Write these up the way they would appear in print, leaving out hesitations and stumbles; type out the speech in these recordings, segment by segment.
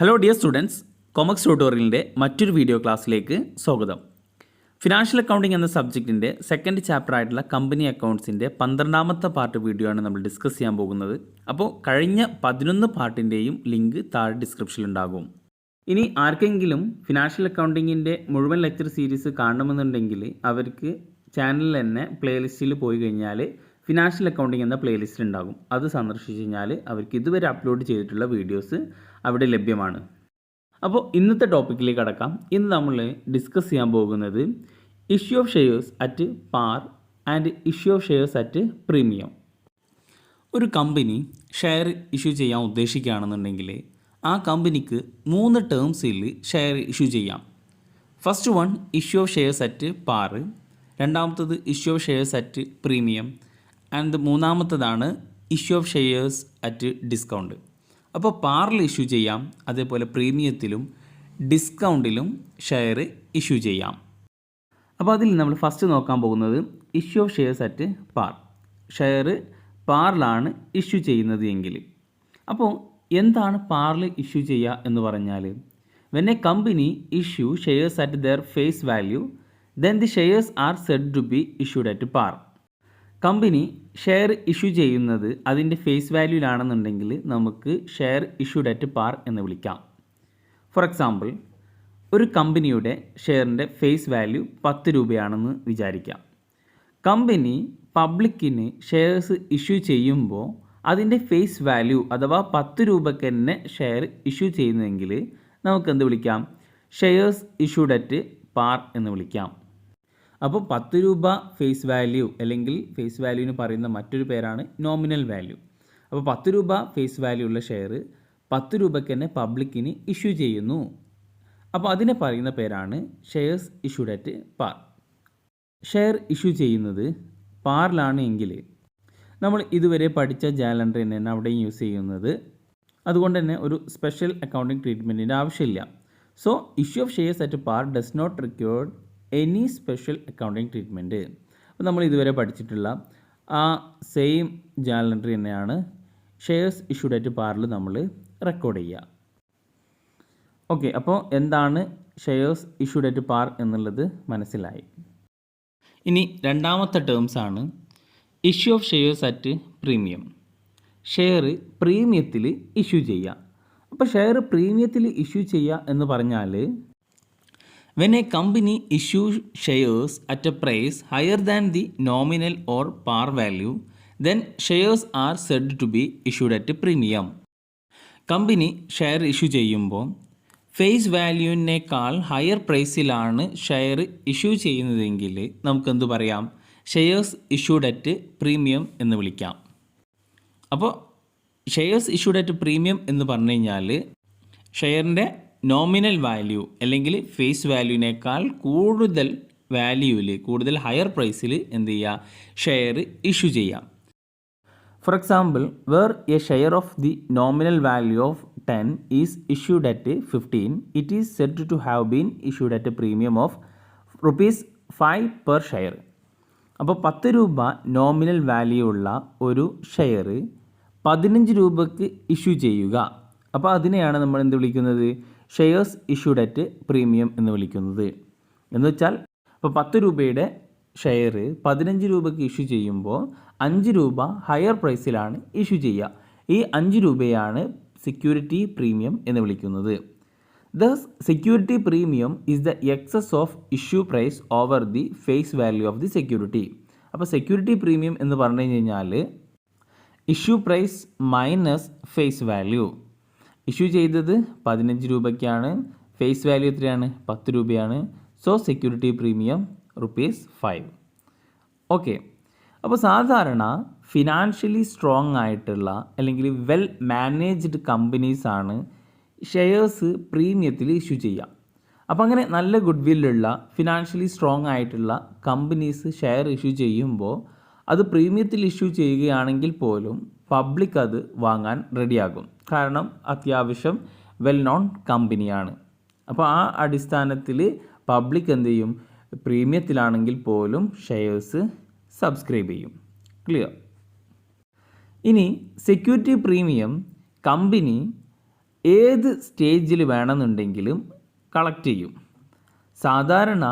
Hello dear students, കൊമക്സ് ട്യൂട്ടോറിയലിൻ്റെ മറ്റൊരു video ക്ലാസ്സിലേക്ക് സ്വാഗതം. ഫിനാൻഷ്യൽ അക്കൗണ്ടിംഗ് എന്ന സബ്ജക്റ്റിൻ്റെ സെക്കൻഡ് ചാപ്റ്റർ ആയിട്ടുള്ള കമ്പനി അക്കൗണ്ട്സിൻ്റെ 12ാമത്തെ പാർട്ട് വീഡിയോ ആണ് നമ്മൾ ഡിസ്കസ് ചെയ്യാൻ പോകുന്നത്. അപ്പോൾ കഴിഞ്ഞ 11 പാർട്ടിൻ്റെയും ലിങ്ക് താഴെ ഡിസ്ക്രിപ്ഷനിലുണ്ടാകും. ഇനി ആർക്കെങ്കിലും ഫിനാൻഷ്യൽ അക്കൗണ്ടിങ്ങിൻ്റെ മുഴുവൻ ലെക്ചർ സീരീസ് കാണണമെന്നുണ്ടെങ്കിൽ അവർക്ക് ചാനലിൽ തന്നെ പ്ലേലിസ്റ്റിൽ പോയി കഴിഞ്ഞാൽ ഫിനാൻഷ്യൽ അക്കൗണ്ടിംഗ് എന്ന പ്ലേലിസ്റ്റ് ഉണ്ടാകും. അത് സന്ദർശിച്ച് കഴിഞ്ഞാൽ അവർക്ക് ഇതുവരെ അപ്ലോഡ് ചെയ്തിട്ടുള്ള വീഡിയോസ് അവിടെ ലഭ്യമാണ്. അപ്പോൾ ഇന്നത്തെ ടോപ്പിക്കിലേക്ക് കടക്കാം. ഇന്ന് നമ്മൾ ഡിസ്കസ് ചെയ്യാൻ പോകുന്നത് issue of shares at par and issue of shares at premium. ഒരു കമ്പനി ഷെയർ ഇഷ്യൂ ചെയ്യാൻ ഉദ്ദേശിക്കുകയാണെന്നുണ്ടെങ്കിൽ ആ കമ്പനിക്ക് 3 ടേംസിൽ ഷെയർ ഇഷ്യൂ ചെയ്യാം. First one issue of shares at par, രണ്ടാമത്തത് issue of shares at premium and മൂന്നാമത്തതാണ് issue of shares at discount. അപ്പോൾ പാറിൽ ഇഷ്യൂ ചെയ്യാം, അതേപോലെ പ്രീമിയത്തിലും ഡിസ്കൗണ്ടിലും ഷെയർ ഇഷ്യൂ ചെയ്യാം. അപ്പോൾ അതിൽ നമ്മൾ ഫസ്റ്റ് നോക്കാൻ പോകുന്നത് issue of shares at par. Share പാറിലാണ് ഇഷ്യൂ ചെയ്യുന്നത് എങ്കിൽ, അപ്പോൾ എന്താണ് പാറിൽ ഇഷ്യൂ ചെയ്യുക എന്ന് പറഞ്ഞാൽ, when a company issue shares at their face value then the shares are said to be issued at par. Company share issue ചെയ്യുന്നത് അതിൻ്റെ ഫേസ് വാല്യൂലാണെന്നുണ്ടെങ്കിൽ നമുക്ക് ഷെയർ ഇഷ്യൂഡ് അറ്റ് പാർ എന്ന് വിളിക്കാം. ഫോർ എക്സാമ്പിൾ, ഒരു കമ്പനിയുടെ ഷെയറിൻ്റെ ഫേസ് വാല്യൂ 10 രൂപയാണെന്ന് വിചാരിക്കാം. കമ്പനി പബ്ലിക്കിന് shares issue ചെയ്യുമ്പോൾ അതിൻ്റെ ഫേസ് വാല്യൂ അഥവാ 10 രൂപയ്ക്ക് തന്നെ ഷെയർ ഇഷ്യൂ ചെയ്യുന്നതെങ്കിൽ നമുക്ക് എന്ത് വിളിക്കാം? ഷെയർസ് ഇഷ്യൂഡ് അറ്റ് പാർ എന്ന് വിളിക്കാം. അപ്പോൾ 10 രൂപ ഫേസ് വാല്യൂ അല്ലെങ്കിൽ ഫേസ് വാല്യൂവിന് പറയുന്ന മറ്റൊരു പേരാണ് നോമിനൽ വാല്യൂ. അപ്പോൾ 10 രൂപ ഫേസ് വാല്യൂ ഉള്ള ഷെയർ 10 രൂപയ്ക്ക് തന്നെ പബ്ലിക്കിന് ഇഷ്യൂ ചെയ്യുന്നു. അപ്പോൾ അതിനെ പറയുന്ന പേരാണ് shares issued at par. Share issue ചെയ്യുന്നത് പാറിലാണ് എങ്കിൽ നമ്മൾ ഇതുവരെ പഠിച്ച ജാലണ്ടർ തന്നെയാണ് അവിടെയും യൂസ് ചെയ്യുന്നത്. അതുകൊണ്ട് തന്നെ ഒരു സ്പെഷ്യൽ അക്കൗണ്ടിങ് ട്രീറ്റ്മെൻറ്റിൻ്റെ ആവശ്യമില്ല. So issue of shares at par does not require any special accounting treatment. അപ്പോൾ നമ്മൾ ഇതുവരെ പഠിച്ചിട്ടുള്ള ആ സെയിം ജേർണൽ തന്നെയാണ് ഷെയർസ് ഇഷ്യൂഡ് അറ്റ് പാറിൽ നമ്മൾ റെക്കോർഡ് ചെയ്യുക. ഓക്കെ, അപ്പോൾ എന്താണ് ഷെയർസ് ഇഷ്യൂഡ് അറ്റ് പാർ എന്നുള്ളത് മനസ്സിലായി. ഇനി രണ്ടാമത്തെ ടേംസ് ആണ് issue of shares at premium. Share പ്രീമിയത്തിൽ ഇഷ്യൂ ചെയ്യുക. അപ്പോൾ ഷെയർ പ്രീമിയത്തിൽ ഇഷ്യൂ ചെയ്യുക എന്ന് പറഞ്ഞാൽ, when a company issues shares at a price higher than the nominal or par value, then shares are said to be issued at a premium. Company share issue ചെയ്യുമ്പോൾ face വാല്യൂവിനേക്കാൾ higher പ്രൈസിലാണ് share issue ചെയ്യുന്നതെങ്കിൽ നമുക്കെന്ത് പറയാം? Shares issued at premium എന്ന് വിളിക്കാം. അപ്പോൾ shares issued at premium എന്ന് പറഞ്ഞു കഴിഞ്ഞാൽ ഷെയറിൻ്റെ നോമിനൽ വാല്യൂ അല്ലെങ്കിൽ ഫേസ് വാല്യൂവിനേക്കാൾ കൂടുതൽ വാല്യൂവിൽ, കൂടുതൽ ഹയർ പ്രൈസിൽ എന്ത് ചെയ്യുക? ഷെയർ ഇഷ്യൂ ചെയ്യാം. For example, where a share of the nominal value of 10 is issued at 15, it is said to have been issued at premium of ₹5 per share. അപ്പോൾ 10 രൂപ നോമിനൽ വാല്യൂ ഉള്ള ഒരു ഷെയർ 15 രൂപയ്ക്ക് issue ചെയ്യുക. അപ്പോൾ അതിനെയാണ് നമ്മൾ എന്ത് വിളിക്കുന്നത്? ഷെയർസ് ഇഷ്യൂഡ് അറ്റ് പ്രീമിയം എന്ന് വിളിക്കുന്നത്. എന്ന് വെച്ചാൽ ഇപ്പോൾ 10 രൂപയുടെ ഷെയർ 15 രൂപയ്ക്ക് ഇഷ്യൂ ചെയ്യുമ്പോൾ 5 രൂപ ഹയർ പ്രൈസിലാണ് ഇഷ്യൂ ചെയ്യുക. ഈ 5 രൂപയാണ് സെക്യൂരിറ്റി പ്രീമിയം എന്ന് വിളിക്കുന്നത്. Thus security premium is the excess of issue price over the face value of the security. അപ്പോൾ സെക്യൂരിറ്റി പ്രീമിയം എന്ന് പറഞ്ഞു കഴിഞ്ഞാൽ issue price minus face value. Issue ചെയ്തത് 15 രൂപയ്ക്കാണ്, ഫേസ് വാല്യൂ എത്രയാണ്? 10 രൂപയാണ്. So security premium ₹5. ഓക്കെ, അപ്പോൾ സാധാരണ ഫിനാൻഷ്യലി സ്ട്രോങ് ആയിട്ടുള്ള അല്ലെങ്കിൽ വെൽ മാനേജ്ഡ് കമ്പനീസാണ് ഷെയർസ് പ്രീമിയത്തിൽ ഇഷ്യൂ ചെയ്യുക. അപ്പോൾ അങ്ങനെ നല്ല ഗുഡ് വില്ലുള്ള ഫിനാൻഷ്യലി സ്ട്രോങ് ആയിട്ടുള്ള കമ്പനീസ് ഷെയർ ഇഷ്യൂ ചെയ്യുമ്പോൾ അത് പ്രീമിയത്തിൽ ഇഷ്യൂ ചെയ്യുകയാണെങ്കിൽ പോലും പബ്ലിക് അത് വാങ്ങാൻ റെഡിയാകും. കാരണം അത്യാവശ്യം വെൽ നോൺ കമ്പനിയാണ്. അപ്പോൾ ആ അടിസ്ഥാനത്തിൽ പബ്ലിക് എന്ത് ചെയ്യും? പ്രീമിയത്തിലാണെങ്കിൽ പോലും ഷെയർസ് സബ്സ്ക്രൈബ് ചെയ്യും. ക്ലിയർ? ഇനി സെക്യൂരിറ്റി പ്രീമിയം കമ്പനി ഏത് സ്റ്റേജിൽ വേണമെന്നുണ്ടെങ്കിലും കളക്ട് ചെയ്യും. സാധാരണ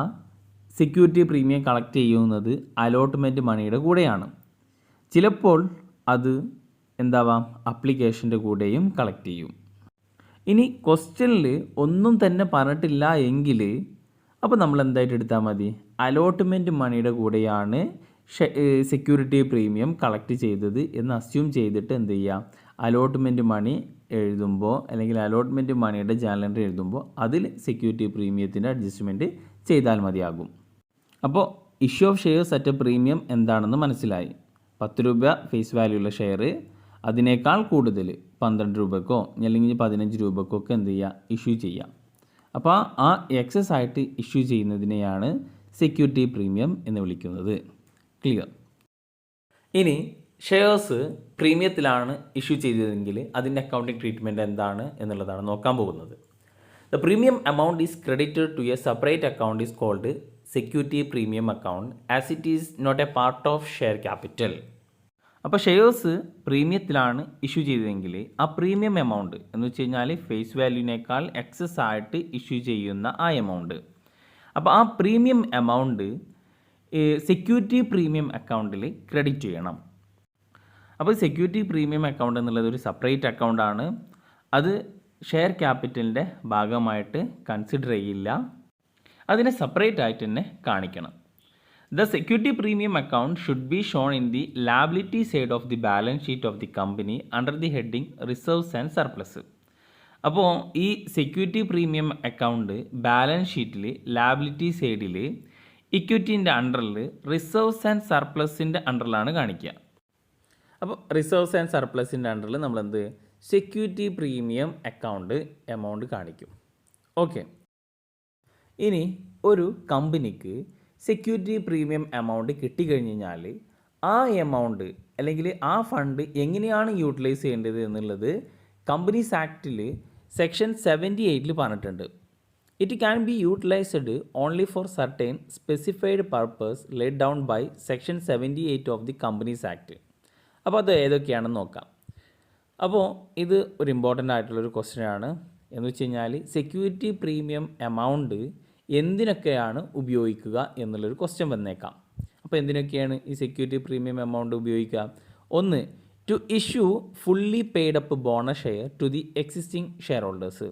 സെക്യൂരിറ്റി പ്രീമിയം കളക്ട് ചെയ്യുന്നത് അലോട്ട്മെൻറ്റ് മണിയുടെ കൂടെയാണ്. ചിലപ്പോൾ അത് എന്താവാം അപ്ലിക്കേഷൻ്റെ കൂടെയും കളക്ട് ചെയ്യും. ഇനി ക്വസ്റ്റ്യനിൽ ഒന്നും തന്നെ പറഞ്ഞിട്ടില്ല എങ്കിൽ അപ്പോൾ നമ്മൾ എന്തായിട്ട് എടുത്താൽ മതി, അലോട്ട്മെൻറ്റ് മണിയുടെ കൂടെയാണ് സെക്യൂരിറ്റി പ്രീമിയം കളക്ട് ചെയ്തത് എന്ന് അസ്യൂം ചെയ്തിട്ട് എന്ത് ചെയ്യുക, അലോട്ട്മെൻറ്റ് മണി എഴുതുമ്പോൾ അല്ലെങ്കിൽ അലോട്ട്മെൻറ്റ് മണിയുടെ ജേണൽ എൻട്രി എഴുതുമ്പോൾ അതിൽ സെക്യൂരിറ്റി പ്രീമിയത്തിൻ്റെ അഡ്ജസ്റ്റ്മെൻറ്റ് ചെയ്താൽ മതിയാകും. അപ്പോൾ issue of shares at a premium എന്താണെന്ന് മനസ്സിലായി. 10 രൂപ ഫേസ് വാല്യൂ ഉള്ള ഷെയർ അതിനേക്കാൾ കൂടുതൽ 12 രൂപക്കോ അല്ലെങ്കിൽ 15 രൂപക്കോ ഒക്കെ എന്ത് ചെയ്യുക, ഇഷ്യൂ ചെയ്യുക. അപ്പോൾ ആ എക്സസ് ആയിട്ട് ഇഷ്യൂ ചെയ്യുന്നതിനെയാണ് സെക്യൂരിറ്റി പ്രീമിയം എന്ന് വിളിക്കുന്നത്. ക്ലിയർ? ഇനി ഷെയർസ് പ്രീമിയത്തിലാണ് ഇഷ്യൂ ചെയ്തതെങ്കിൽ അതിൻ്റെ അക്കൗണ്ടിങ് ട്രീറ്റ്മെൻറ്റ് എന്താണ് എന്നുള്ളതാണ് നോക്കാൻ പോകുന്നത്. The premium amount is credited to a separate account is called security premium account as it is not a part of share capital. അപ്പോൾ ഷെയർസ് പ്രീമിയത്തിലാണ് ഇഷ്യൂ ചെയ്തതെങ്കിൽ ആ പ്രീമിയം എമൗണ്ട് എന്ന് വെച്ച് കഴിഞ്ഞാൽ ഫേസ് വാല്യൂവിനേക്കാൾ എക്സസ് ആയിട്ട് ഇഷ്യൂ ചെയ്യുന്ന ആ എമൗണ്ട്, അപ്പോൾ ആ പ്രീമിയം എമൗണ്ട് സെക്യൂരിറ്റി പ്രീമിയം അക്കൗണ്ടിൽ ക്രെഡിറ്റ് ചെയ്യണം. അപ്പോൾ സെക്യൂരിറ്റി പ്രീമിയം അക്കൗണ്ട് എന്നുള്ളത് ഒരു സെപ്പറേറ്റ് അക്കൗണ്ടാണ്. അത് ഷെയർ ക്യാപിറ്റലിൻ്റെ ഭാഗമായിട്ട് കൺസിഡർ ചെയ്യില്ല, അതിനെ സെപ്പറേറ്റ് ആയിട്ട് തന്നെ കാണിക്കണം. The security premium account should be shown in the liability side of the balance sheet of the company under the heading Reserves and Surplus. അപ്പോൾ ഈ സെക്യൂരിറ്റി പ്രീമിയം അക്കൗണ്ട് ബാലൻസ് ഷീറ്റിൽ liability സൈഡിൽ ഇക്വിറ്റീൻ്റെ അണ്ടറിൽ റിസർവ്സ് ആൻഡ് സർപ്ലസിൻ്റെ അണ്ടറിലാണ് കാണിക്കുക. അപ്പോൾ reserves and സർപ്ലസിൻ്റെ അണ്ടറിൽ നമ്മളെന്ത് security premium account amount കാണിക്കും. ഓക്കെ, ഇനി ഒരു കമ്പനിക്ക് സെക്യൂരിറ്റി പ്രീമിയം എമൗണ്ട് കിട്ടിക്കഴിഞ്ഞ് കഴിഞ്ഞാൽ ആ എമൗണ്ട് അല്ലെങ്കിൽ ആ ഫണ്ട് എങ്ങനെയാണ് യൂട്ടിലൈസ് ചെയ്യേണ്ടത് എന്നുള്ളത് കമ്പനീസ് ആക്റ്റിൽ സെക്ഷൻ 78 പറഞ്ഞിട്ടുണ്ട്. It can be utilised only for certain specified purpose laid down by section 78 of the companies act. അപ്പോൾ അത് ഏതൊക്കെയാണെന്ന് നോക്കാം. അപ്പോൾ ഇത് ഒരു ഇമ്പോർട്ടൻ്റ് ആയിട്ടുള്ളൊരു ക്വസ്റ്റ്യൻ ആണ്. എന്ന് വെച്ച് കഴിഞ്ഞാൽ സെക്യൂരിറ്റി പ്രീമിയം എമൗണ്ട് എന്തിനൊക്കെയാണ് ഉപയോഗിക്കുക എന്നുള്ളൊരു ക്വസ്റ്റ്യൻ വന്നേക്കാം. അപ്പോൾ എന്തിനൊക്കെയാണ് ഈ സെക്യൂരിറ്റി പ്രീമിയം എമൗണ്ട് ഉപയോഗിക്കുക? ഒന്ന്, to issue fully paid up bonus share to the existing share holders.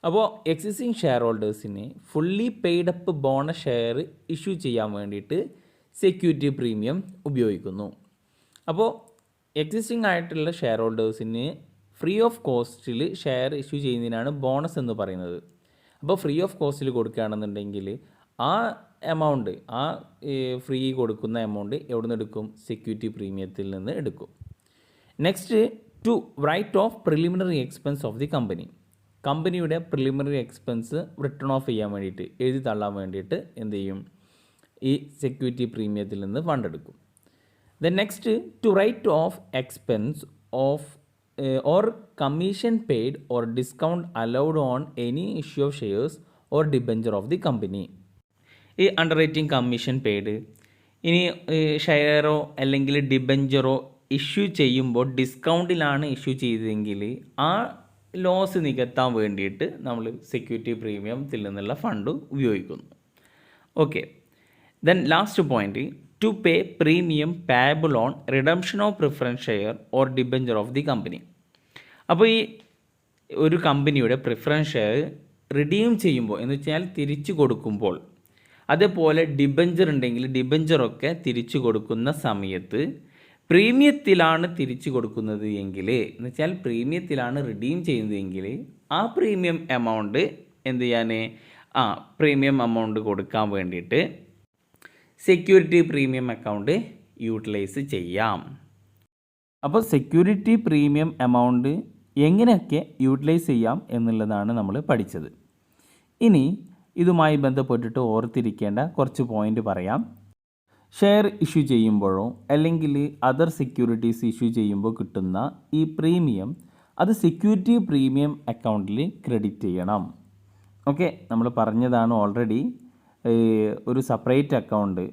അപ്പോൾ എക്സിസ്റ്റിംഗ് ഷെയർ ഹോൾഡേഴ്സിന് fully paid up bonus share issue ചെയ്യാൻ വേണ്ടിയിട്ട് സെക്യൂരിറ്റി പ്രീമിയം ഉപയോഗിക്കുന്നു. അപ്പോൾ എക്സിസ്റ്റിംഗ് ആയിട്ടുള്ള ഷെയർ ഹോൾഡേഴ്സിന് ഫ്രീ ഓഫ് കോസ്റ്റിൽ ഷെയർ ഇഷ്യൂ ചെയ്യുന്നതിനാണ് ബോണസ് എന്ന് പറയുന്നത്. അപ്പോൾ ഫ്രീ ഓഫ് കോസ്റ്റിൽ കൊടുക്കുകയാണെന്നുണ്ടെങ്കിൽ ആ എമൗണ്ട്, ആ ഫ്രീ കൊടുക്കുന്ന എമൗണ്ട് എവിടെ നിന്ന് എടുക്കും? സെക്യൂരിറ്റി പ്രീമിയത്തിൽ നിന്ന് എടുക്കും. Next, to write off preliminary expense of the company. കമ്പനിയുടെ പ്രിലിമിനറി എക്സ്പെൻസ് റിട്ടേൺ ഓഫ് ചെയ്യാൻ വേണ്ടിയിട്ട്, എഴുതി തള്ളാൻ വേണ്ടിയിട്ട് എന്ത് ചെയ്യും? ഈ സെക്യൂരിറ്റി പ്രീമിയത്തിൽ നിന്ന് ഫണ്ട് എടുക്കും. Then next, to write off expense of or commission paid or discount allowed on any issue of shares or debenture of the company. ഈ അണ്ടർ റൈറ്റിംഗ് കമ്മീഷൻ പെയ്ഡ്, ഇനി ഷെയറോ അല്ലെങ്കിൽ ഡിബഞ്ചറോ ഇഷ്യൂ ചെയ്യുമ്പോൾ ഡിസ്കൗണ്ടിലാണ് ഇഷ്യൂ ചെയ്തതെങ്കിൽ ആ loss നികത്താൻ വേണ്ടിയിട്ട് നമ്മൾ സെക്യൂരിറ്റി പ്രീമിയത്തിൽ നിന്നുള്ള ഫണ്ട് ഉപയോഗിക്കുന്നു. Okay, then last point, to pay premium payable on redemption of preference share or debenture of the company. അപ്പോൾ ഈ ഒരു കമ്പനിയുടെ പ്രിഫറൻസ് ഷെയർ റിഡീം ചെയ്യുമ്പോൾ എന്ന് വെച്ചാൽ തിരിച്ചു കൊടുക്കുമ്പോൾ, അതേപോലെ ഡിബഞ്ചർ ഉണ്ടെങ്കിൽ ഡിബഞ്ചറൊക്കെ തിരിച്ചു കൊടുക്കുന്ന സമയത്ത് പ്രീമിയത്തിലാണ് തിരിച്ചു കൊടുക്കുന്നത് എങ്കിൽ, എന്ന് വെച്ചാൽ പ്രീമിയത്തിലാണ് റിഡീം ചെയ്യുന്നതെങ്കിൽ ആ പ്രീമിയം എമൗണ്ട് എന്ത് ചെയ്യാൻ, പ്രീമിയം എമൗണ്ട് കൊടുക്കാൻ വേണ്ടിയിട്ട് സെക്യൂരിറ്റി പ്രീമിയം അക്കൗണ്ട് യൂട്ടിലൈസ് ചെയ്യാം. അപ്പോൾ സെക്യൂരിറ്റി പ്രീമിയം എമൗണ്ട് എങ്ങനെയൊക്കെ യൂട്ടിലൈസ് ചെയ്യാം എന്നുള്ളതാണ് നമ്മൾ പഠിച്ചത്. ഇനി ഇതുമായി ബന്ധപ്പെട്ടിട്ട് ഓർത്തിരിക്കേണ്ട കുറച്ച് പോയിൻ്റ് പറയാം. ഷെയർ ഇഷ്യൂ ചെയ്യുമ്പോഴോ അല്ലെങ്കിൽ അതർ സെക്യൂരിറ്റീസ് ഇഷ്യൂ ചെയ്യുമ്പോൾ കിട്ടുന്ന ഈ പ്രീമിയം അത് സെക്യൂരിറ്റി പ്രീമിയം അക്കൗണ്ടിൽ ക്രെഡിറ്റ് ചെയ്യണം. ഓക്കെ, നമ്മൾ പറഞ്ഞതാണ് ഓൾറെഡി. ഒരു സെപ്പറേറ്റ് അക്കൗണ്ട്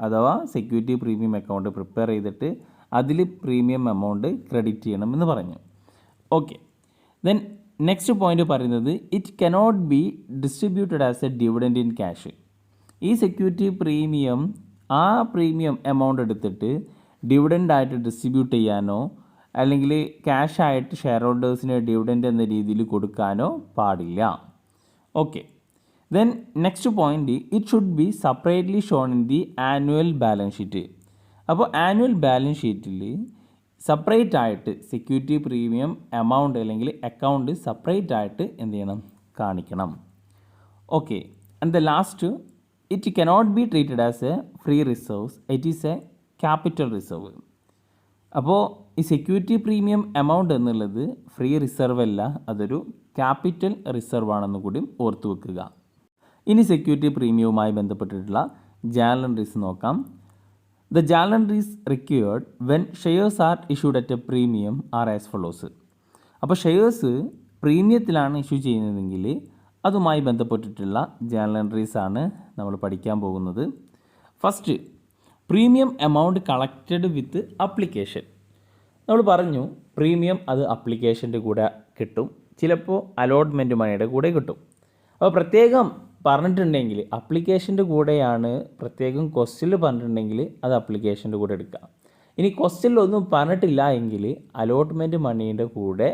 അഥവാ സെക്യൂരിറ്റി പ്രീമിയം അക്കൗണ്ട് പ്രിപ്പയർ ചെയ്തിട്ട് അതിൽ പ്രീമിയം എമൗണ്ട് ക്രെഡിറ്റ് ചെയ്യണം എന്ന് പറഞ്ഞു. ഓക്കെ, ദെൻ നെക്സ്റ്റ് പോയിന്റ് പറയുന്നത് it cannot be distributed as A dividend in cash. ഈ സെക്യൂരിറ്റി പ്രീമിയം ആ പ്രീമിയം എമൗണ്ട് എടുത്തിട്ട് ഡിവിഡൻ്റായിട്ട് ഡിസ്ട്രിബ്യൂട്ട് ചെയ്യാനോ അല്ലെങ്കിൽ ക്യാഷായിട്ട് ഷെയർ ഹോൾഡേഴ്സിന് ഡിവിഡൻഡ് എന്ന രീതിയിൽ കൊടുക്കാനോ പാടില്ല. Okay, then next point it should be separately shown in the annual balance sheet. അപ്പോൾ ആനുവൽ ബാലൻസ് ഷീറ്റിൽ സെപ്പറേറ്റ് ആയിട്ട് സെക്യൂരിറ്റി പ്രീമിയം എമൗണ്ട് അല്ലെങ്കിൽ അക്കൗണ്ട് സെപ്പറേറ്റ് ആയിട്ട് എന്ത് ചെയ്യണം, കാണിക്കണം. Okay, and the last it cannot be treated as A free reserves, it is A capital reserve. അപ്പോൾ ഈ സെക്യൂരിറ്റി പ്രീമിയം എമൗണ്ട് എന്നുള്ളത് ഫ്രീ റിസർവ് അല്ല, അതൊരു ക്യാപിറ്റൽ റിസർവ് ആണെന്ന് കൂടി ഓർത്തു വെക്കുക. ഇനി സെക്യൂരിറ്റി പ്രീമിയവുമായി ബന്ധപ്പെട്ടിട്ടുള്ള ജേണൽ എൻട്രീസ് നോക്കാം. The journal entries required when shares are issued at a premium are as follows. അപ്പോൾ ഷെയർസ് പ്രീമിയത്തിലാണ് ഇഷ്യൂ ചെയ്യുന്നതെങ്കിൽ അതുമായി ബന്ധപ്പെട്ടിട്ടുള്ള ജേണൽ എൻട്രീസ് ആണ് നമ്മൾ പഠിക്കാൻ പോകുന്നത്. ഫസ്റ്റ്, പ്രീമിയം എമൗണ്ട് കളക്റ്റഡ് വിത്ത് അപ്ലിക്കേഷൻ. നമ്മൾ പറഞ്ഞു പ്രീമിയം അത് അപ്ലിക്കേഷൻ്റെ കൂടെ കിട്ടും, ചിലപ്പോൾ അലോട്ട്മെൻറ്റ് മണിയുടെ കൂടെ കിട്ടും. അപ്പോൾ പ്രത്യേകം പറഞ്ഞിട്ടുണ്ടെങ്കിൽ അപ്ലിക്കേഷൻ്റെ കൂടെയാണ്, പ്രത്യേകം ക്വസ്റ്റ്യനിൽ പറഞ്ഞിട്ടുണ്ടെങ്കിൽ അത് അപ്ലിക്കേഷൻ്റെ കൂടെ എടുക്കാം. ഇനി ക്വസ്റ്റ്യനിലൊന്നും പറഞ്ഞിട്ടില്ല എങ്കിൽ അലോട്ട്മെൻറ്റ് മണീൻ്റെ കൂടെ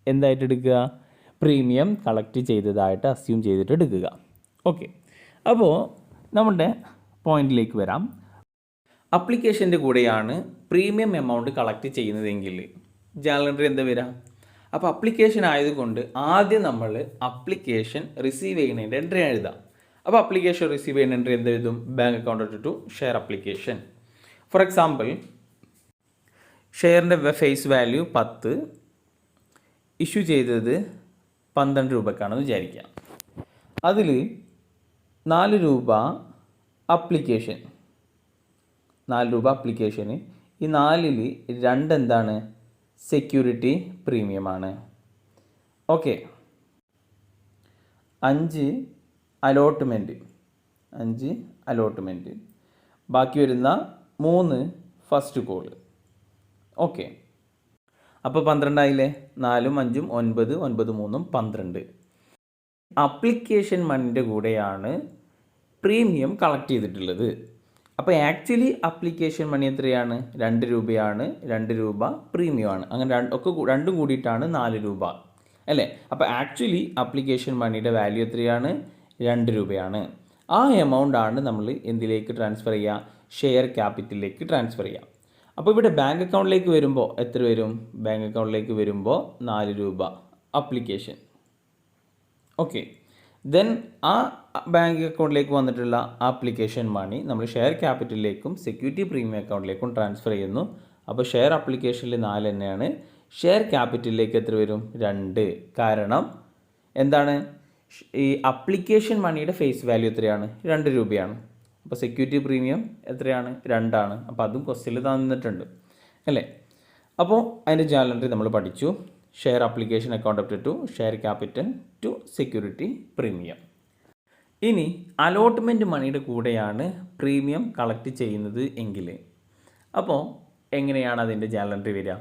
എന്തായിട്ട് എടുക്കുക, പ്രീമിയം കളക്ട് ചെയ്തതായിട്ട് അസ്യൂം ചെയ്തിട്ട് എടുക്കുക. ഓക്കെ, അപ്പോൾ നമ്മുടെ പോയിന്റിലേക്ക് വരാം. അപ്ലിക്കേഷൻ്റെ കൂടെയാണ് പ്രീമിയം എമൗണ്ട് കളക്ട് ചെയ്യുന്നതെങ്കിൽ ജേണൽ എൻട്രി എന്താ വരാം? അപ്പോൾ അപ്ലിക്കേഷൻ ആയതുകൊണ്ട് ആദ്യം നമ്മൾ അപ്ലിക്കേഷൻ റിസീവ് ചെയ്യുന്നതിൻ്റെ എൻട്രി എഴുതാം. അപ്പോൾ അപ്ലിക്കേഷൻ റിസീവ് ചെയ്യുന്ന എൻട്രി എന്ത് എഴുതും? Bank account to share application. For example, ഷെയറിൻ്റെ ഫേസ് വാല്യൂ 10, ഇഷ്യൂ ചെയ്തത് 12 രൂപക്കാണെന്ന് വിചാരിക്കാം. അതിൽ 4 രൂപ അപ്ലിക്കേഷൻ, 4 രൂപ അപ്ലിക്കേഷന്, ഈ 4ൽ 2 എന്താണ്? സെക്യൂരിറ്റി പ്രീമിയമാണ്. ഓക്കെ, 5 അലോട്ട്മെൻറ്റ്, 5 അലോട്ട്മെൻറ്റ്, ബാക്കി വരുന്ന 3 ഫസ്റ്റ് കോള്. ഓക്കെ, അപ്പോൾ 12 ആയില്ലേ? 4ഉം 5ഉം 9, 9 3ഉം 12. അപ്ലിക്കേഷൻ മണിൻ്റെ കൂടെയാണ് പ്രീമിയം കളക്ട് ചെയ്തിട്ടുള്ളത്. അപ്പോൾ ആക്ച്വലി അപ്ലിക്കേഷൻ മണി എത്രയാണ്? 2 രൂപയാണ്, 2 രൂപ പ്രീമിയമാണ്. അങ്ങനെ രണ്ടും കൂടിയിട്ടാണ് 4 രൂപ അല്ലേ? അപ്പോൾ ആക്ച്വലി അപ്ലിക്കേഷൻ മണിയുടെ വാല്യൂ എത്രയാണ്? 2 രൂപയാണ്. ആ എമൗണ്ട് ആണ് നമ്മൾ എന്തിലേക്ക് ട്രാൻസ്ഫർ ചെയ്യുക? ഷെയർ ക്യാപിറ്റലിലേക്ക് ട്രാൻസ്ഫർ ചെയ്യുക. അപ്പോൾ ഇവിടെ ബാങ്ക് അക്കൗണ്ടിലേക്ക് വരുമ്പോൾ എത്ര വരും? ബാങ്ക് അക്കൗണ്ടിലേക്ക് വരുമ്പോൾ 4 രൂപ അപ്ലിക്കേഷൻ. ഓക്കെ, ദെൻ ആ ബാങ്ക് അക്കൗണ്ടിലേക്ക് വന്നിട്ടുള്ള ആപ്ലിക്കേഷൻ മണി നമ്മൾ ഷെയർ ക്യാപിറ്റലിലേക്കും സെക്യൂരിറ്റി പ്രീമിയം അക്കൗണ്ടിലേക്കും ട്രാൻസ്ഫർ ചെയ്യുന്നു. അപ്പോൾ ഷെയർ അപ്ലിക്കേഷനിൽ 4 തന്നെയാണ്, ഷെയർ ക്യാപിറ്റലിലേക്ക് എത്ര വരും? 2. കാരണം എന്താണ്? ഈ അപ്ലിക്കേഷൻ മണിയുടെ ഫേസ് വാല്യൂ എത്രയാണ്? 2 രൂപയാണ്. അപ്പോൾ സെക്യൂരിറ്റി പ്രീമിയം എത്രയാണ്? 2 ആണ്. അപ്പോൾ അതും ക്വസ്റ്റ്യനിൽ തന്നിട്ടുണ്ട് അല്ലേ? അപ്പോൾ അതിൻ്റെ ജേണൽ എൻട്രി നമ്മൾ പഠിച്ചു. Share application account up to share capital to security premium. ഇനി അലോട്ട്മെൻറ്റ് മണിയുടെ കൂടെയാണ് പ്രീമിയം കളക്ട് ചെയ്യുന്നത് എങ്കിൽ അപ്പോൾ എങ്ങനെയാണ് അതിൻ്റെ ജേണൽ എൻട്രി വരിക?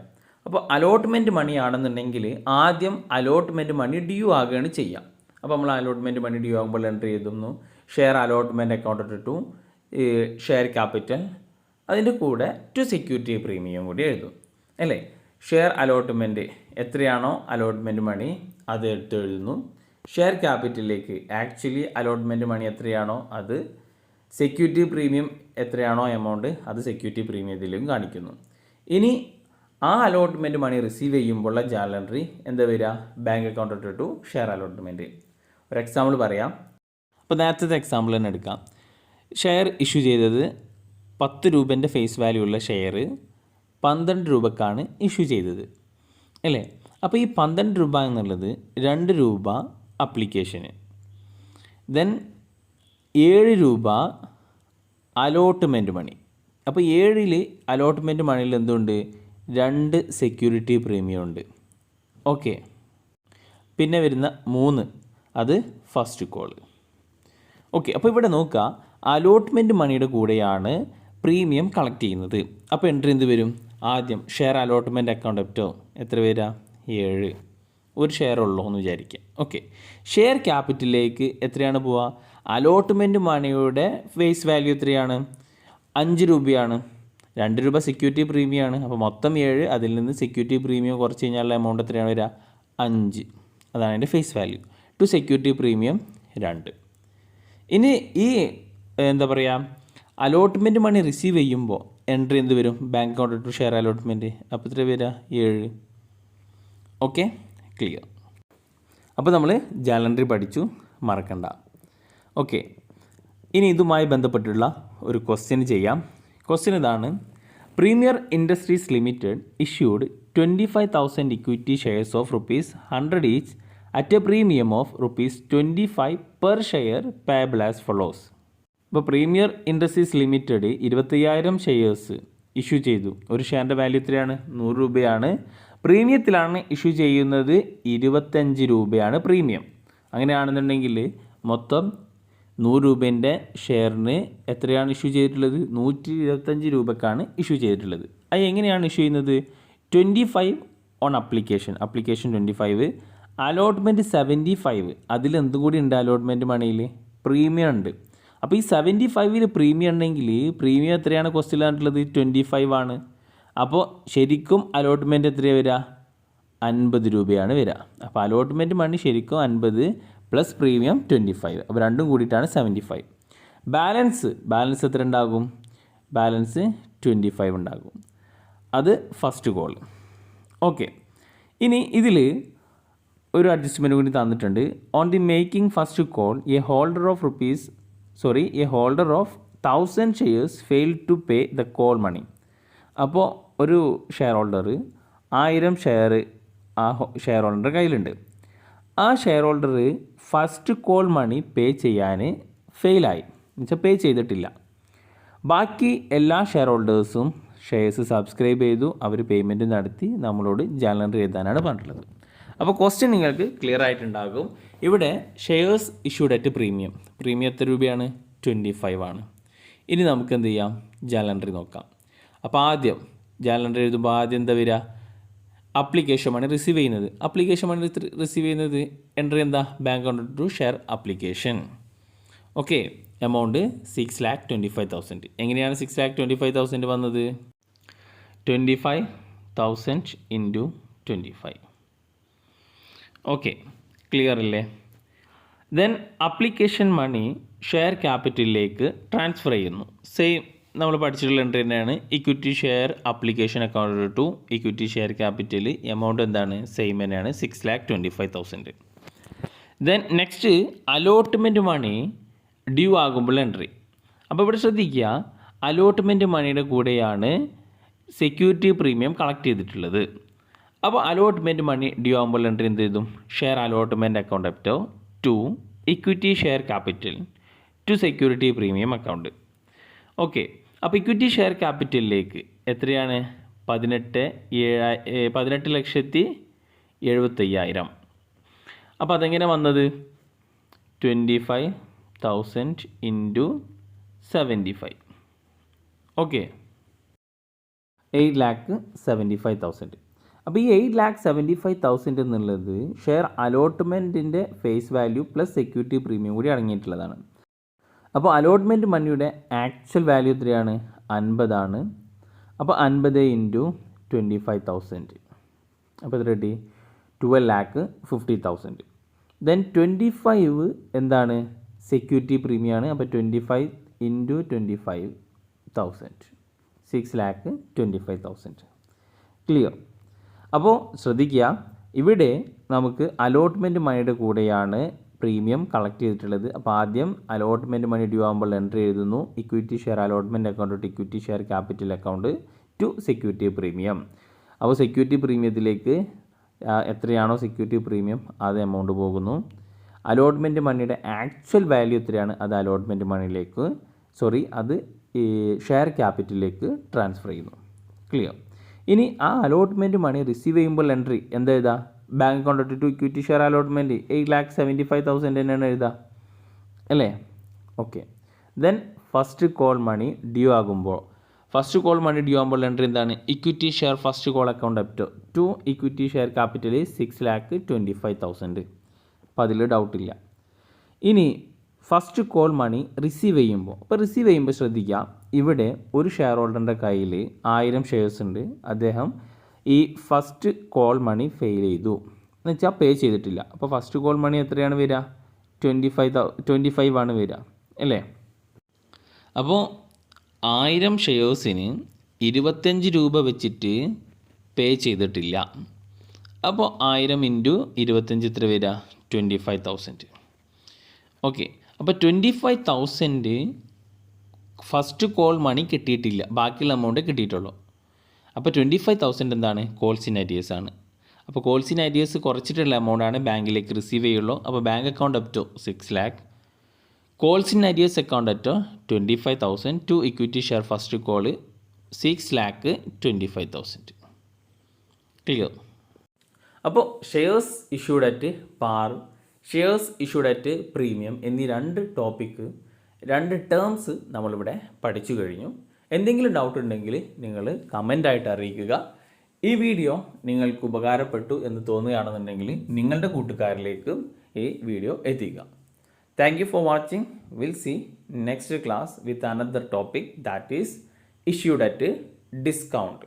അപ്പോൾ അലോട്ട്മെൻറ്റ് മണി ആണെന്നുണ്ടെങ്കിൽ ആദ്യം അലോട്ട്മെൻറ്റ് മണി ഡ്യൂ ആകുകയാണ് ചെയ്യുക. അപ്പോൾ നമ്മൾ അലോട്ട്മെൻറ്റ് മണി ഡ്യൂ ആകുമ്പോൾ എൻട്രി എഴുതുന്നു share allotment account to share capital, അതിൻ്റെ കൂടെ ടു സെക്യൂരിറ്റി പ്രീമിയം കൂടി എഴുതും അല്ലേ? ഷെയർ അലോട്ട്മെൻറ്റ് എത്രയാണോ അലോട്ട്മെൻറ്റ് മണി അത് എടുത്ത് എഴുതുന്നു. ഷെയർ ക്യാപിറ്റലിലേക്ക് ആക്ച്വലി അലോട്ട്മെൻറ്റ് മണി എത്രയാണോ അത്, സെക്യൂരിറ്റി പ്രീമിയം എത്രയാണോ എമൗണ്ട് അത് സെക്യൂരിറ്റി പ്രീമിയത്തിലും കാണിക്കുന്നു. ഇനി ആ അലോട്ട്മെൻറ്റ് മണി റിസീവ് ചെയ്യുമ്പോഴുള്ള ജേണൽ എൻട്രി എന്താ വരിക? Bank account to share allotment. ഒരു എക്സാമ്പിൾ പറയാം. അപ്പോൾ നേരത്തെ എക്സാമ്പിൾ തന്നെ എടുക്കാം. ഷെയർ ഇഷ്യൂ ചെയ്തത് 10 രൂപേൻ്റെ ഫേസ് വാല്യൂ ഉള്ള ഷെയർ 12 രൂപക്കാണ് ഇഷ്യൂ ചെയ്തത് അല്ലേ? അപ്പോൾ ഈ 12 രൂപ എന്നുള്ളത് 2 രൂപ അപ്ലിക്കേഷന്, ദെൻ 7 രൂപ അലോട്ട്മെൻറ്റ് മണി. അപ്പോൾ 7ൽ അലോട്ട്മെൻറ്റ് മണിയിൽ എന്തുണ്ട്? 2 സെക്യൂരിറ്റി പ്രീമിയം ഉണ്ട്. ഓക്കെ, പിന്നെ വരുന്ന 3 അത് ഫസ്റ്റ് കോൾ. ഓക്കെ, അപ്പോൾ ഇവിടെ നോക്കുക, അലോട്ട്മെൻറ്റ് മണിയുടെ കൂടെയാണ് പ്രീമിയം കളക്ട് ചെയ്യുന്നത്. അപ്പോൾ എൻട്രി എന്ത് വരും? ആദ്യം ഷെയർ അലോട്ട്മെൻറ്റ് അക്കൗണ്ട് അപ്റ്റോ എത്ര വരിക? 7. ഒരു ഷെയർ ഉള്ളൂ എന്ന് വിചാരിക്കുക. ഓക്കെ, ഷെയർ ക്യാപിറ്റലിലേക്ക് എത്രയാണ് പോവുക? അലോട്ട്മെൻറ്റ് മണിയുടെ ഫേസ് വാല്യൂ എത്രയാണ്? 5 രൂപയാണ്. 2 രൂപ സെക്യൂരിറ്റി പ്രീമിയമാണ്. അപ്പോൾ മൊത്തം 7, അതിൽ നിന്ന് സെക്യൂരിറ്റി പ്രീമിയം കുറച്ച് കഴിഞ്ഞാൽ എമൗണ്ട് എത്രയാണ് വരിക? 5. അതാണ് അതിൻ്റെ face value. To security premium 2. ഇനി ഈ എന്താ പറയുക, അലോട്ട്മെൻറ്റ് മണി റിസീവ് ചെയ്യുമ്പോൾ എൻട്രി എന്ത് വരും? Bank account to share allotment. അപ്പോൾ എത്ര വരിക? 7. Okay, clear. അപ്പോൾ നമ്മൾ ജേണൽ എൻട്രി പഠിച്ചു, മറക്കണ്ട. ഓക്കെ, ഇനി ഇതുമായി ബന്ധപ്പെട്ടുള്ള ഒരു ക്വസ്റ്റ്യൻ ചെയ്യാം. ക്വസ്റ്റ്യൻ ഇതാണ്: premier industries limited issued 25,000 equity shares of ₹100 each at a premium of ₹25 per share payable as follows. ഇപ്പോൾ premier industries limited 25,000 shares issue ചെയ്തു. ഒരു ഷെയറിൻ്റെ വാല്യൂ എത്രയാണ്? 100 രൂപയാണ്. പ്രീമിയത്തിലാണ് ഇഷ്യൂ ചെയ്യുന്നത്, 25 രൂപയാണ് പ്രീമിയം. അങ്ങനെയാണെന്നുണ്ടെങ്കിൽ മൊത്തം 100 രൂപേൻ്റെ ഷെയറിന് എത്രയാണ് ഇഷ്യൂ ചെയ്തിട്ടുള്ളത്? 125 രൂപക്കാണ് ഇഷ്യൂ ചെയ്തിട്ടുള്ളത്. അത് എങ്ങനെയാണ് ഇഷ്യൂ ചെയ്യുന്നത്? 25 ഓൺ അപ്ലിക്കേഷൻ 25, അലോട്ട്മെൻറ്റ് 75. അതിലെന്തും കൂടി ഉണ്ട് അലോട്ട്മെൻറ്റ് മണിയിൽ? പ്രീമിയം ഉണ്ട്. അപ്പോൾ ഈ 75 പ്രീമിയം ഉണ്ടെങ്കിൽ പ്രീമിയം എത്രയാണ് ക്വസ്റ്റ്യനിലായിട്ടുള്ളത്? 25 ആണ്. അപ്പോൾ ശരിക്കും അലോട്ട്മെൻറ്റ് എത്രയാണ് വരിക? 50 രൂപയാണ് വരിക. അപ്പോൾ അലോട്ട്മെൻറ്റ് മണി ശരിക്കും 50 പ്ലസ് പ്രീമിയം 25. അപ്പോൾ രണ്ടും കൂടിയിട്ടാണ് 75. ബാലൻസ് എത്ര ഉണ്ടാകും? ബാലൻസ് 25 ഉണ്ടാകും. അത് ഫസ്റ്റ് കോൾ. ഓക്കെ, ഇനി ഇതിൽ ഒരു അഡ്ജസ്റ്റ്മെൻറ്റ് കൂടി തന്നിട്ടുണ്ട്. On the making first call a holder of 1,000 shares fail to pay the call money. അപ്പോൾ ഒരു ഷെയർ ഹോൾഡർ 1000 ഷെയർ ആ ഷെയർ ഹോൾഡറുടെ കയ്യിലുണ്ട്. ആ share holder first call money pay ചെയ്യാൻ ഫെയിലായി, എന്നുവെച്ചാൽ പേ ചെയ്തിട്ടില്ല. ബാക്കി എല്ലാ ഷെയർ ഹോൾഡേഴ്സും ഷെയർസ് സബ്സ്ക്രൈബ് ചെയ്തു, അവർ പേയ്മെൻറ്റ് നടത്തി നമ്മളോട് ജേണൽ എൻട്രി എഴുതാനാണ് പറഞ്ഞിട്ടുള്ളത്. അപ്പോൾ ക്വസ്റ്റ്യൻ നിങ്ങൾക്ക് ക്ലിയർ ആയിട്ടുണ്ടാകും. ഇവിടെ ഷെയർസ് ഇഷ്യൂഡ് അറ്റ് പ്രീമിയം എത്ര രൂപയാണ്? 25 ആണ്. ഇനി നമുക്ക് എന്ത് ചെയ്യാം? ജേണൽ എൻട്രി നോക്കാം. അപ്പോൾ ആദ്യം ജേണൽ എൻട്രി എഴുതുമ്പോൾ ആദ്യം എന്താ വരിക? അപ്ലിക്കേഷൻ മണി റിസീവ് ചെയ്യുന്നത്. എൻട്രി എന്താ? Bank account to share application. Okay, amount 6,25,000. എങ്ങനെയാണ് 6,25,000 വന്നത്? 25,000 ഇൻറ്റു 25. ഓക്കെ, ക്ലിയർ അല്ലേ? ദെൻ അപ്ലിക്കേഷൻ മണി ഷെയർ ക്യാപിറ്റലിലേക്ക് ട്രാൻസ്ഫർ ചെയ്യുന്നു. സെയിം നമ്മൾ പഠിച്ചിട്ടുള്ള എൻട്രി തന്നെയാണ്. Equity share application account to equity share capital. Amount എന്താണ്? സെയിം തന്നെയാണ്, 6,25,000. Then next allotment money due ആകുമ്പോൾ എൻട്രി. അപ്പോൾ ഇവിടെ ശ്രദ്ധിക്കുക, അലോട്ട്മെൻറ്റ് മണിയുടെ കൂടെയാണ് സെക്യൂരിറ്റി പ്രീമിയം കളക്ട് ചെയ്തിട്ടുള്ളത്. അപ്പോൾ അലോട്ട്മെൻറ്റ് മണി ഡ്യൂ ആകുമ്പോൾ എൻട്രി എന്ത് ചെയ്തും? Share allotment account up to to equity share capital to security premium account. Okay, അപ്പോൾ ഇക്വിറ്റി ഷെയർ ക്യാപിറ്റലിലേക്ക് എത്രയാണ്? 18,75,000. അപ്പോൾ അതെങ്ങനെ വന്നത്? 25,000 ഇൻറ്റു 75. ഓക്കെ, 8,75,000. അപ്പോൾ ഈ 8,75,000 എന്നുള്ളത് ഷെയർ അലോട്ട്മെൻറ്റിൻ്റെ face value plus security premium കൂടി അടങ്ങിയിട്ടുള്ളതാണ്. അപ്പോൾ അലോട്ട്മെൻറ്റ് മണിയുടെ ആക്ച്വൽ വാല്യൂ എത്രയാണ്? 50 ആണ്. അപ്പോൾ 50 ഇൻറ്റു 25,000. അപ്പോൾ എത്ര കിട്ടി? 12,50,000. ദെൻ 25 എന്താണ്? സെക്യൂരിറ്റി പ്രീമിയമാണ്. അപ്പോൾ 25 ഇൻറ്റു 25,000, 6,25,000. ക്ലിയർ? അപ്പോൾ ശ്രദ്ധിക്കുക, ഇവിടെ നമുക്ക് അലോട്ട്മെൻറ്റ് മണിയുടെ കൂടെയാണ് പ്രീമിയം കളക്ട് ചെയ്തിട്ടുള്ളത്. അപ്പോൾ ആദ്യം അലോട്ട്മെൻറ്റ് മണി ഡ്യൂ ആകുമ്പോൾ എൻട്രി എഴുതുന്നു. Equity share allotment account to equity share capital account to security premium. അപ്പോൾ സെക്യൂരിറ്റി പ്രീമിയത്തിലേക്ക് എത്രയാണോ സെക്യൂരിറ്റി പ്രീമിയം അത് എമൗണ്ട് പോകുന്നു. അലോട്ട്മെൻറ്റ് മണിയുടെ ആക്ച്വൽ വാല്യൂ എത്രയാണ്? അത് അലോട്ട്മെൻറ്റ് മണിയിലേക്ക് അത് ഈ ഷെയർ ക്യാപിറ്റലിലേക്ക് ട്രാൻസ്ഫർ ചെയ്യുന്നു. ക്ലിയർ? ഇനി ആ അലോട്ട്മെൻറ്റ് മണി റിസീവ് ചെയ്യുമ്പോൾ എൻട്രി എന്താ എഴുതുക? Bank account to equity share allotment 8,75,000 തന്നെയാണ് എഴുതുക അല്ലേ? Okay. Then first call money due ആകുമ്പോൾ ഫസ്റ്റ് കോൾ മണി ഡ്യൂ ആകുമ്പോൾ എൻട്രി എന്താണ്? Equity share first call account up to equity share capital 6,25,000. അപ്പോൾ അതിൽ ഡൗട്ടില്ല. ഇനി ഫസ്റ്റ് കോൾ മണി റിസീവ് ചെയ്യുമ്പോൾ, അപ്പോൾ റിസീവ് ചെയ്യുമ്പോൾ ശ്രദ്ധിക്കുക, ഇവിടെ ഒരു ഷെയർ ഹോൾഡറിൻ്റെ കയ്യിൽ 1000 ഷെയർസ് ഉണ്ട്. അദ്ദേഹം ഈ ഫസ്റ്റ് കോൾ മണി ഫെയിൽ ചെയ്തു എന്ന് വെച്ചാൽ പേ ചെയ്തിട്ടില്ല. അപ്പോൾ ഫസ്റ്റ് കോൾ മണി എത്രയാണ് വരിക? 25 ആണ് വരിക അല്ലേ? അപ്പോൾ 1000 ഷെയർസിന് 25 രൂപ വെച്ചിട്ട് പേ ചെയ്തിട്ടില്ല. അപ്പോൾ 1000 ഇൻറ്റു 25 എത്ര വരിക? 25,000. ഓക്കെ, അപ്പോൾ 25,000 ഫസ്റ്റ് കോൾ മണി കിട്ടിയിട്ടില്ല, ബാക്കിയുള്ള എമൗണ്ട് കിട്ടിയിട്ടുള്ളൂ. അപ്പോൾ 25,000 എന്താണ്? കോൾസ് ഇൻ അരിയേഴ്സ് ആണ്. അപ്പോൾ കോൾസ് ഇൻ അരിയേഴ്സ് കുറച്ചിട്ടുള്ള എമൗണ്ടാണ് ബാങ്കിലേക്ക് റിസീവ് ചെയ്യുള്ളൂ. അപ്പോൾ bank account up to 6 lakh, calls in arrears account at 25,000 to equity share first call 6,25,000. Clear? അപ്പോൾ shares issued at par, shares issued at premium എന്നീ രണ്ട് ടേംസ് നമ്മളിവിടെ പഠിച്ചു കഴിഞ്ഞു. എന്തെങ്കിലും ഡൗട്ട് ഉണ്ടെങ്കിൽ നിങ്ങൾ കമൻ്റായിട്ട് അറിയിക്കുക. ഈ വീഡിയോ നിങ്ങൾക്ക് ഉപകാരപ്പെട്ടു എന്ന് തോന്നുകയാണെന്നുണ്ടെങ്കിൽ നിങ്ങളുടെ കൂട്ടുകാരിലേക്ക് ഈ വീഡിയോ എത്തിക്കുക. Thank you for watching. Will see next class with another topic, that is issued at discount.